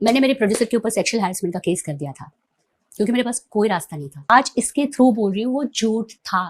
मैंने मेरे प्रोड्यूसर के ऊपर सेक्सुअल हैरेसमेंट का केस कर दिया था क्योंकि मेरे पास कोई रास्ता नहीं था। आज इसके थ्रू बोल रही हूँ वो झूठ था।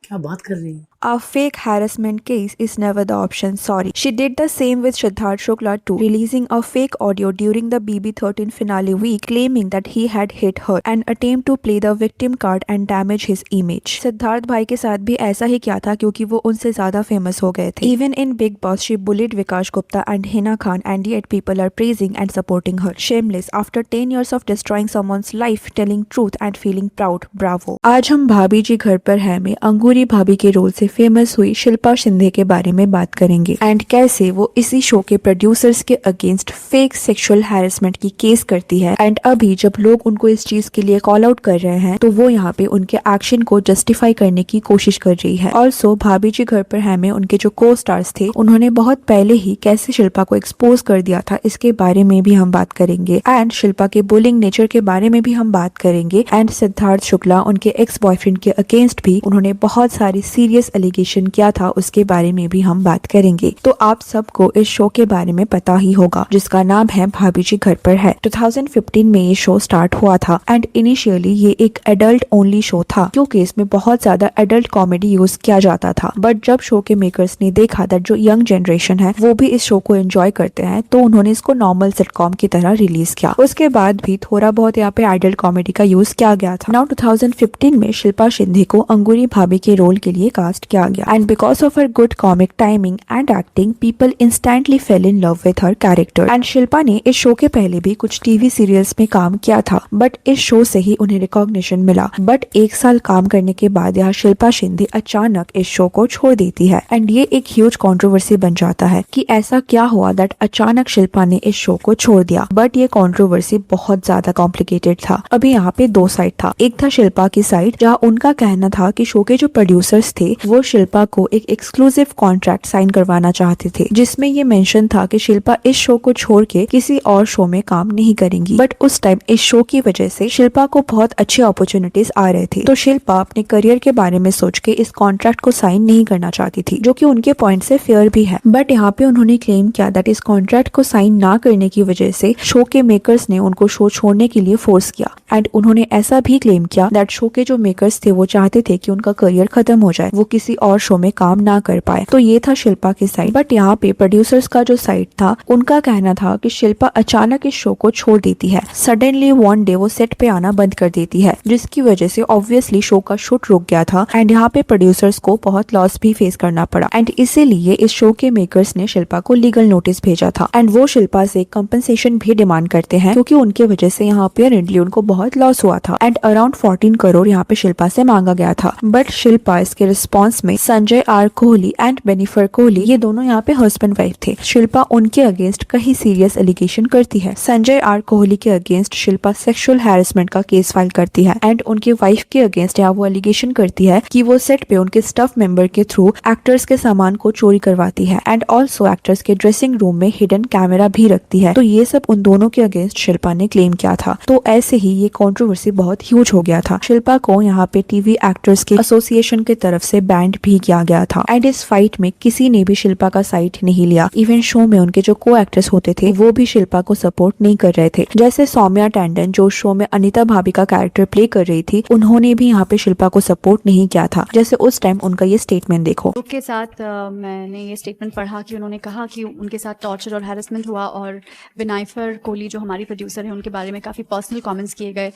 क्या बात कर रही है? A fake harassment case is never the option, sorry. She did the same with Siddharth Shukla too, releasing a fake audio during the BB13 finale week claiming that he had hit her and attempt to play the victim card and damage his image. Siddharth भाई के साथ भी ऐसा ही किया था क्योंकि वो उनसे ज्यादा फेमस हो गए थे। Even in Big Boss, she bullied Vikash Gupta and Hina Khan and yet people are praising and supporting her. Shameless, after 10 years of destroying someone's life, telling truth and feeling proud, bravo. आज हम भाभी जी घर पर है में अंगूरी भाभी के role से फेमस हुई शिल्पा शिंदे के बारे में बात करेंगे एंड कैसे वो इसी शो के प्रोड्यूसर्स के अगेंस्ट फेक सेक्सुअल हैरेसमेंट की केस करती है एंड अभी जब लोग उनको इस चीज के लिए कॉल आउट कर रहे हैं तो वो यहाँ पे उनके एक्शन को जस्टिफाई करने की कोशिश कर रही है। ऑल्सो भाभी जी घर पर है में उनके जो को स्टार्स थे उन्होंने बहुत पहले ही कैसे शिल्पा को एक्सपोज कर दिया था इसके बारे में भी हम बात करेंगे एंड शिल्पा के बुलिंग नेचर के बारे में भी हम बात करेंगे एंड सिद्धार्थ शुक्ला उनके एक्स बॉयफ्रेंड के अगेंस्ट भी उन्होंने बहुत सारी सीरियस एलिगेशन किया था उसके बारे में भी हम बात करेंगे। तो आप सबको इस शो के बारे में पता ही होगा जिसका नाम है भाभी जी घर पर है। 2015 में ये शो स्टार्ट हुआ था एंड इनिशियली ये एक एडल्ट ओनली शो था क्योंकि इसमें बहुत ज्यादा एडल्ट कॉमेडी यूज किया जाता था। बट जब शो के मेकर्स ने देखा दैट जो यंग जनरेशन है वो भी इस शो को एंजॉय करते हैं तो उन्होंने इसको नॉर्मल सिटकॉम की तरह रिलीज किया। उसके बाद भी थोड़ा बहुत यहाँ पे एडल्ट कॉमेडी का यूज किया गया था। नाउ 2015 में शिल्पा शिंदे को अंगूरी भाभी के रोल के लिए कास्ट किया गया and because of her good comic timing and acting people instantly fail in love with her character and Shilpa ने इस शो के पहले भी कुछ टीवी सीरियल्स में काम किया था बट इस शो से ही उन्हें रिकॉग्निशन मिला। बट एक साल काम करने के बाद यहाँ शिल्पा शिंदे अचानक इस शो को छोड़ देती है एंड ये एक ह्यूज कंट्रोवर्सी बन जाता है कि ऐसा क्या हुआ दैट अचानक शिल्पा ने इस शो को छोड़ दिया। बट ये कंट्रोवर्सी बहुत ज्यादा कॉम्प्लिकेटेड था। अभी यहाँ पे दो साइड था। एक था शिल्पा की साइड जहाँ उनका कहना था कि शो के जो प्रोड्यूसर्स थे वो शिल्पा को एक एक्सक्लूसिव कॉन्ट्रैक्ट साइन करवाना चाहते थे जिसमें ये मेंशन था कि शिल्पा इस शो को छोड़ के किसी और शो में काम नहीं करेंगी। बट उस टाइम इस शो की वजह से शिल्पा को बहुत अच्छे अपॉर्चुनिटीज आ रहे थे तो शिल्पा अपने करियर के बारे में सोच के इस कॉन्ट्रैक्ट को साइन नहीं करना चाहती थी जो कि उनके पॉइंट से फेयर भी है। बट यहाँ पे उन्होंने क्लेम किया दैट इस कॉन्ट्रैक्ट को साइन ना करने की वजह से शो के मेकर्स ने उनको शो छोड़ने के लिए फोर्स किया एंड उन्होंने ऐसा भी क्लेम किया दैट शो के जो मेकर्स थे वो चाहते थे कि उनका करियर खत्म हो जाए, वो किसी और शो में काम ना कर पाए। तो ये था शिल्पा की साइड। बट यहाँ पे प्रोड्यूसर्स का जो साइड था उनका कहना था कि शिल्पा अचानक इस शो को छोड़ देती है, सडनली वन डे वो सेट पे आना बंद कर देती है जिसकी वजह से ऑब्वियसली शो का शूट रुक गया था एंड यहाँ पे प्रोड्यूसर्स को बहुत लॉस भी फेस करना पड़ा एंड इसीलिए इस शो के मेकर्स ने शिल्पा को लीगल नोटिस भेजा था एंड वो शिल्पा से कंपनसेशन भी डिमांड करते हैं क्योंकि उनके वजह से यहाँ पे अपेरेंटली उनको बहुत लॉस हुआ था एंड अराउंड 14 करोड़ यहाँ पे शिल्पा से मांगा गया था। बट शिल्पा इसके रिस्पॉन्स में संजय आर कोहली एंड बेनिफर कोहली ये दोनों यहाँ पे हस्बैंड वाइफ थे। शिल्पा उनके अगेंस्ट कई सीरियस एलिगेशन करती है। संजय आर कोहली के अगेंस्ट शिल्पा सेक्सुअल हैरेसमेंट का केस फाइल करती है एंड उनके वाइफ के अगेंस्ट यहाँ वो एलिगेशन करती है कि वो सेट पे उनके स्टफ मेंबर के थ्रू एक्टर्स के सामान को चोरी करवाती है एंड ऑल्सो एक्टर्स के ड्रेसिंग रूम में हिडन कैमरा भी रखती है। तो ये सब उन दोनों के अगेंस्ट शिल्पा ने क्लेम किया था। तो ऐसे ही ये कंट्रोवर्सी बहुत ह्यूज हो गया था। शिल्पा को यहाँ पे टीवी एक्टर्स के एसोसिएशन की तरफ से बैंड भी किया गया था एंड इस फाइट में किसी ने भी शिल्पा का साइड नहीं लिया। इवन शो में उनके जो को एक्टर्स होते थे वो भी शिल्पा को सपोर्ट नहीं कर रहे थे। जैसे सौम्या टैंडन जो शो में अनीता भाभी का कैरेक्टर प्ले कर रही थी उन्होंने भी यहाँ पे शिल्पा को सपोर्ट नहीं किया था। जैसे उस टाइम उनका ये स्टेटमेंट देखो। के साथ मैंने ये स्टेटमेंट पढ़ा कि उन्होंने कहा कि उनके साथ टॉर्चर और हैरेसमेंट हुआ और बिनाइफर कोहली जो हमारी प्रोड्यूसर है उनके बारे में काफ़ी पर्सनल कमेंट्स किए गए।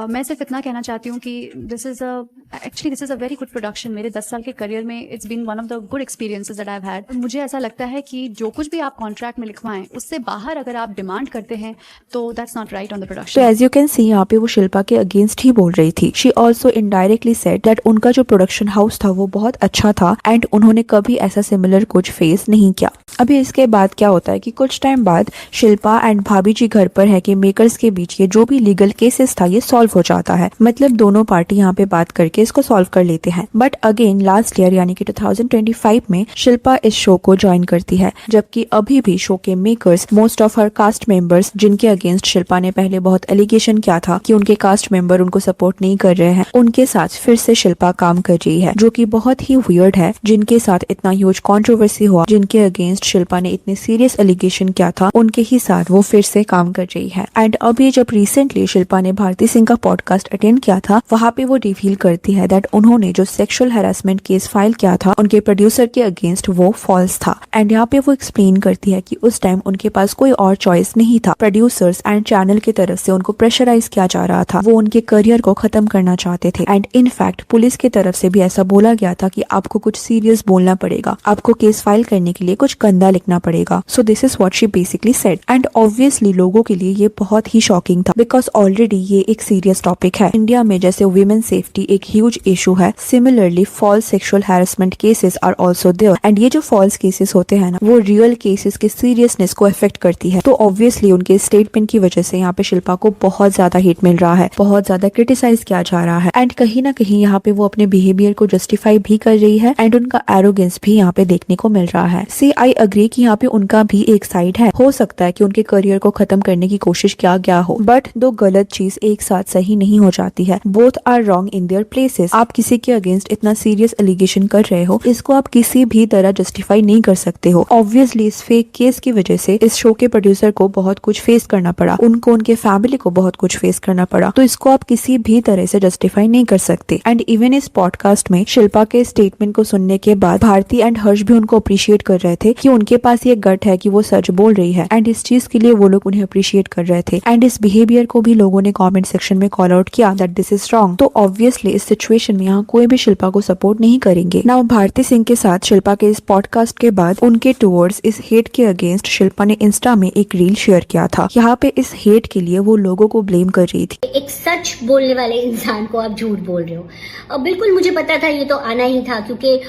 मैं सिर्फ इतना कहना चाहती हूँ कि this is a very good production. मेरे 10 साल के करियर में it's been one of the good experiences that I have had. मुझे ऐसा लगता है कि जो कुछ भी आप कॉन्ट्रैक्ट में लिखवाएं उससे बाहर अगर आप डिमांड करते हैं तो that's not right on the production. तो एज यू कैन सी यहाँ पे वो शिल्पा के अगेंस्ट ही बोल रही थी। She also indirectly said that उनका जो प्रोडक्शन हाउस था वो बहुत अच्छा था एंड उन्होंने कभी ऐसा सिमिलर कुछ फेस नहीं किया। अभी इसके बाद क्या होता है कि कुछ टाइम बाद शिल्पा एंड भाभी जी घर पर है कि मेकर्स के बीच ये जो भी लीगल केसेस था ये सॉल्व हो जाता है। मतलब दोनों पार्टी यहाँ पे बात करके इसको सॉल्व कर लेते हैं। But again last last year यानी कि 2025 में शिल्पा इस शो को ज्वाइन करती है, जबकि अभी भी शो के makers most of her cast members जिनके अगेंस्ट शिल्पा ने पहले बहुत एलिगेशन किया था कि उनके कास्ट मेंबर उनको सपोर्ट नहीं कर रहे हैं, उनके साथ फिर से शिल्पा काम कर रही है, जो कि बहुत ही वियर्ड है। जिनके साथ इतना ह्यूज कंट्रोवर्सी हुआ, जिनके अगेंस्ट शिल्पा ने इतने सीरियस एलिगेशन किया था, उनके ही साथ वो फिर से काम कर रही है। एंड अभी जब रिसेंटली शिल्पा ने भारती सिंह का पॉडकास्ट अटेंड किया था, वहाँ पे वो रिवील करती है दैट उन्होंने जो सेक्सुअल हैरेसमेंट केस फाइल किया था उनके प्रोड्यूसर के अगेंस्ट वो फॉल्स था। एंड यहाँ पे वो एक्सप्लेन करती है कि उस टाइम उनके पास कोई और चॉइस नहीं था। प्रोड्यूसर्स एंड चैनल की तरफ से उनको प्रेशराइज किया जा रहा था, वो उनके करियर को खत्म करना चाहते थे। एंड इनफैक्ट पुलिस की तरफ से भी ऐसा बोला गया था कि आपको कुछ सीरियस बोलना पड़ेगा, आपको केस फाइल करने के लिए कुछ गंदा लिखना पड़ेगा। So this is what she basically said. And obviously लोगों के लिए ये बहुत ही शॉकिंग था, बिकॉज ऑलरेडी ये एक सीरियस टॉपिक है। इंडिया में जैसे वुमेन सेफ्टी एक ह्यूज इशू है, similarly false sexual harassment cases are also there. And ये जो फॉल्स केसेस होते हैं ना, वो रियल केसेस के सीरियसनेस को अफेक्ट करती है। तो ऑब्वियसली उनके स्टेटमेंट की वजह से यहाँ पे शिल्पा को बहुत ज्यादा हिट मिल रहा है, बहुत ज्यादा क्रिटिसाइज किया जा रहा है। एंड कहीं ना कहीं यहाँ पे वो अपने बिहेवियर को जस्टिफाई भी कर रही है एंड उनका एरोगेंस भी यहाँ पे देखने को मिल रहा है। सी आई अग्री कि यहाँ पे उनका भी एक साइड है, हो सकता है कि उनके करियर को खत्म करने की कोशिश किया गया हो, बट दो गलत चीज एक साथ सही नहीं हो जाती है। Both are wrong in their places. आप किसी के अगेंस्ट इतना सीरियस एलिगेशन कर रहे हो, इसको आप किसी भी तरह जस्टिफाई नहीं कर सकते हो। ऑब्वियसली इस फेक केस की वजह से इस शो के प्रोड्यूसर को बहुत कुछ फेस करना पड़ा, उनको उनके फैमिली को बहुत कुछ फेस करना पड़ा, तो इसको आप किसी भी तरह से जस्टिफाई नहीं कर सकते। एंड इवन इस पॉडकास्ट में शिल्पा के स्टेटमेंट को सुनने के बाद भारती एंड हर्ष भी उनको अप्रिशिएट कर रहे थे कि उनके पास ये गट है कि वो सच बोल रही है, एंड इस चीज के लिए वो लोग उन्हें अप्रिशिएट कर रहे थे। एंड इस बिहेवियर को भी लोगों ने कमेंट सेक्शन में कॉल आउट किया दैट दिस इज रॉन्ग। तो ऑब्वियसली इस सिचुएशन में यहाँ कोई भी शिल्पा को सपोर्ट नहीं करेंगे। नाउ भारती सिंह के साथ शिल्पा के इस पॉडकास्ट के बाद उनके टूवर्ड्स इस हेट के अगेंस्ट शिल्पा ने इंस्टा में एक रील शेयर किया था। यहाँ पे इस हेट के लिए वो लोगों को ब्लेम कर रही थी। एक सच बोलने वाले इंसान को आप झूठ बोल रहे हो। बिल्कुल मुझे पता था, ये तो आना ही था, क्योंकि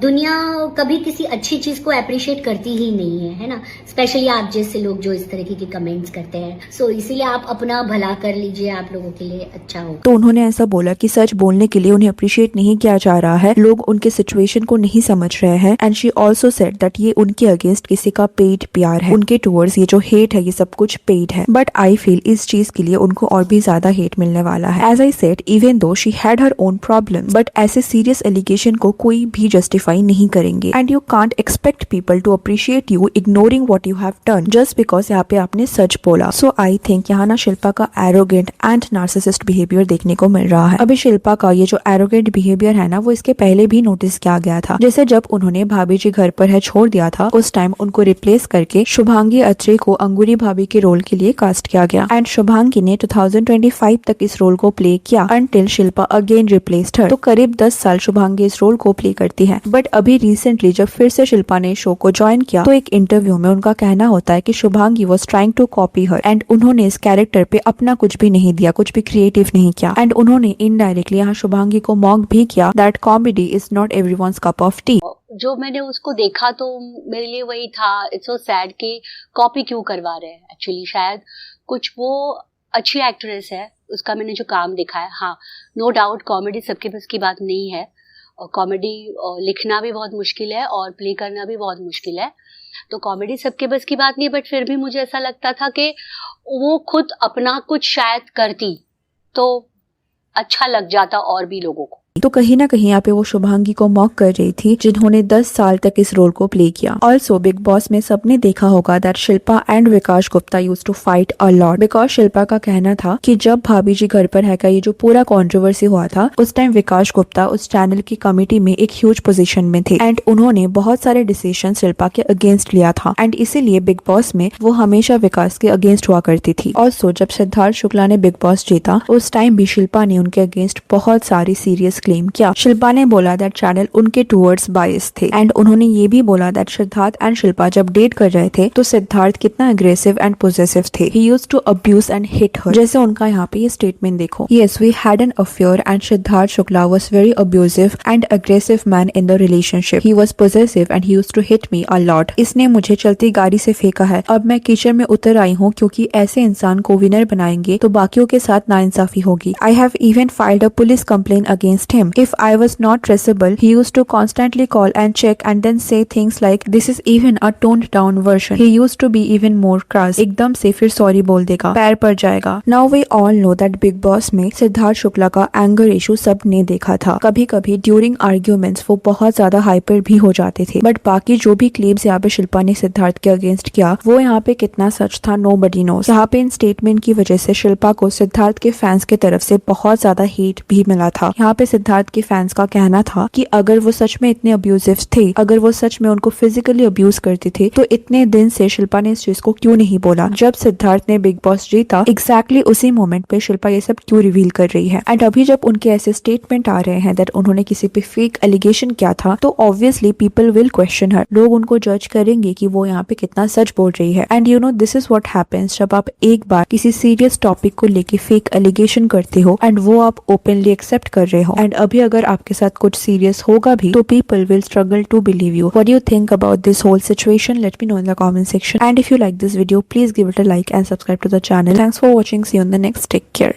दुनिया कभी किसी अच्छी चीज को अप्रिशिएट करती ही नहीं है ना। स्पेशली आप जैसे लोग जो इस तरह की कमेंट्स करते हैं। सो इसीलिए आप अपना भला कर लीजिए, आप लोगों के लिए अच्छा हो। तो उन्होंने ऐसा बोला कि सच बोलने के लिए उन्हें अप्रिशिएट नहीं किया जा रहा है, लोग उनके सिचुएशन को नहीं समझ रहे हैं। And she also said that ये उनके अगेंस्ट किसी का पेड प्यार है, उनके टूवर्ड्स ये जो हेट है ये सब कुछ पेड है। बट आई फील इस चीज के लिए उनको और भी ज्यादा हेट मिलने वाला है। As I said, even though she had her own problem, but ऐसे सीरियस एलिगेशन को कोई भी जस्टिफाई नहीं करेंगे। And you can't expect people to appreciate you ignoring what you have done just because यहाँ पे आपने सच बोला। सो आई थिंक यहाँ ना शिल्पा का एरोगेंट एंड नार्सिसिस्ट बिहेवियर देखने को मिल रहा है। अभी शिल्पा का ये जो एरोगेंट बिहेवियर है ना, वो इसके पहले भी नोटिस किया गया था। जैसे जब उन्होंने भाभी जी घर पर है छोड़ दिया था, उस टाइम उनको रिप्लेस करके शुभांगी अत्री को अंगूरी भाभी के रोल के लिए कास्ट किया गया। एंड शुभांगी ने 2025 तक इस रोल को प्ले किया अंटिल शिल्पा अगेन रिप्लेस्ड हर। तो करीब 10 साल शुभांगी इस रोल को प्ले करती है। बट अभी रिसेंटली जब फिर से शिल्पा ने शो को ज्वाइन किया, तो एक इंटरव्यू में उनका कहना होता है कि Shubhangi was trying to copy her and उन्होंने इस कैरेक्टर पे अपना कुछ भी नहीं दिया, कुछ भी क्रिएटिव नहीं किया। एंड उन्होंने इनडायरेक्टली यहाँ शुभांगी को मॉक भी किया that comedy is not everyone's cup of T. जो मैंने उसको देखा तो मेरे लिए वही था, इट्स सो सैड कि कॉपी क्यों करवा रहे हैं। एक्चुअली शायद कुछ वो अच्छी एक्ट्रेस है, उसका मैंने जो काम देखा है, हाँ नो डाउट कॉमेडी सबके बस की बात नहीं है, और कॉमेडी लिखना भी बहुत मुश्किल है और प्ले करना भी बहुत मुश्किल है। तो कॉमेडी सबके बस की बात नहीं, बट फिर भी मुझे ऐसा लगता था कि वो खुद अपना कुछ शायद करती तो अच्छा लग जाता और भी लोगों को। तो कहीं ना कहीं यहाँ पे वो शुभांगी को मॉक कर रही थी, जिन्होंने 10 साल तक इस रोल को प्ले किया। ऑल्सो बिग बॉस में सबने देखा होगा that Shilpa and Vikas Gupta used to fight a lot, because Shilpa का कहना था कि जब भाभी जी घर पर है का ये जो पूरा कंट्रोवर्सी हुआ था, उस टाइम विकास गुप्ता उस चैनल की कमेटी में एक ह्यूज पोजीशन में थे एंड उन्होंने बहुत सारे डिसीजन शिल्पा के अगेंस्ट लिया था। एंड इसीलिए बिग बॉस में वो हमेशा विकास के अगेंस्ट हुआ करती थी। ऑल्सो जब सिद्धार्थ शुक्ला ने बिग बॉस जीता, उस टाइम भी शिल्पा ने उनके अगेंस्ट बहुत सारी सीरियस क्लेम किया। शिल्पा ने बोला दैट चैनल उनके टूवर्ड्स बायस थे एंड उन्होंने ये भी बोला दैट सिद्धार्थ एंड शिल्पा जब डेट कर रहे थे तो सिद्धार्थ कितना अग्रेसिव एंड पोजेसिव थे, he used to abuse and hit her. जैसे उनका यहाँ पे ये स्टेटमेंट देखो, yes we had an affair and Siddharth Shukla was very abusive and aggressive man in the relationship, he was possessive and he used to hit me a lot. इसने मुझे चलती गाड़ी से फेंका है, अब मैं किचन में उतर आई हूँ क्योंकि ऐसे इंसान को विनर बनाएंगे तो बाकियों के साथ नाइंसाफी होगी। I have even filed a police complain against him if I was not traceable, he used to constantly call and check and then say things like this is even a toned down version. He used to be even more crass. एकदम से फिर sorry बोल देगा, पैर पड़ जाएगा. Now we all know that Big Boss में सिद्धार्थ शुक्ला का एंगर इशू सब ने देखा था. कभी कभी ड्यूरिंग आर्ग्यूमेंट्स वो बहुत ज्यादा हाइपर भी हो जाते थे. बट बाकी जो भी क्लेम्स यहाँ पे शिल्पा ने सिद्धार्थ के अगेंस्ट किया वो यहाँ पे कितना सच था nobody knows. यहाँ पे इन स्टेटमेंट की वजह से शिल्पा को सिद्धार्थ के फैंस की तरफ से बहुत ज्यादा हेट भी मिला था. यहाँ पे सिद्धार्थ के फैंस का कहना था कि अगर वो सच में इतने अब्यूजिव थे, अगर वो सच में उनको फिजिकली अब्यूज करते थे तो इतने दिन से शिल्पा ने इस चीज को क्यों नहीं बोला. जब सिद्धार्थ ने बिग बॉस जीता एग्जैक्टली उसी मोमेंट पे शिल्पा ये सब क्यों रिवील कर रही है. एंड अभी जब उनके ऐसे स्टेटमेंट आ रहे हैं दैट उन्होंने किसी पे फेक एलिगेशन किया था तो ऑब्वियसली पीपल विल क्वेश्चन हर. लोग उनको जज करेंगे कि वो यहाँ पे कितना सच बोल रही है. And you know this is what happens जब आप एक बार किसी सीरियस टॉपिक को लेके फेक एलिगेशन करते हो एंड वो आप ओपनली एक्सेप्ट कर रहे हो. एंड अभी अगर आपके साथ कुछ सीरियस होगा भी तो people will struggle to believe you. What do you think about this whole situation? Let me know in the comment section. And if you like this video, please give it a like and subscribe to the channel. Thanks for watching. See you on the next. Take care.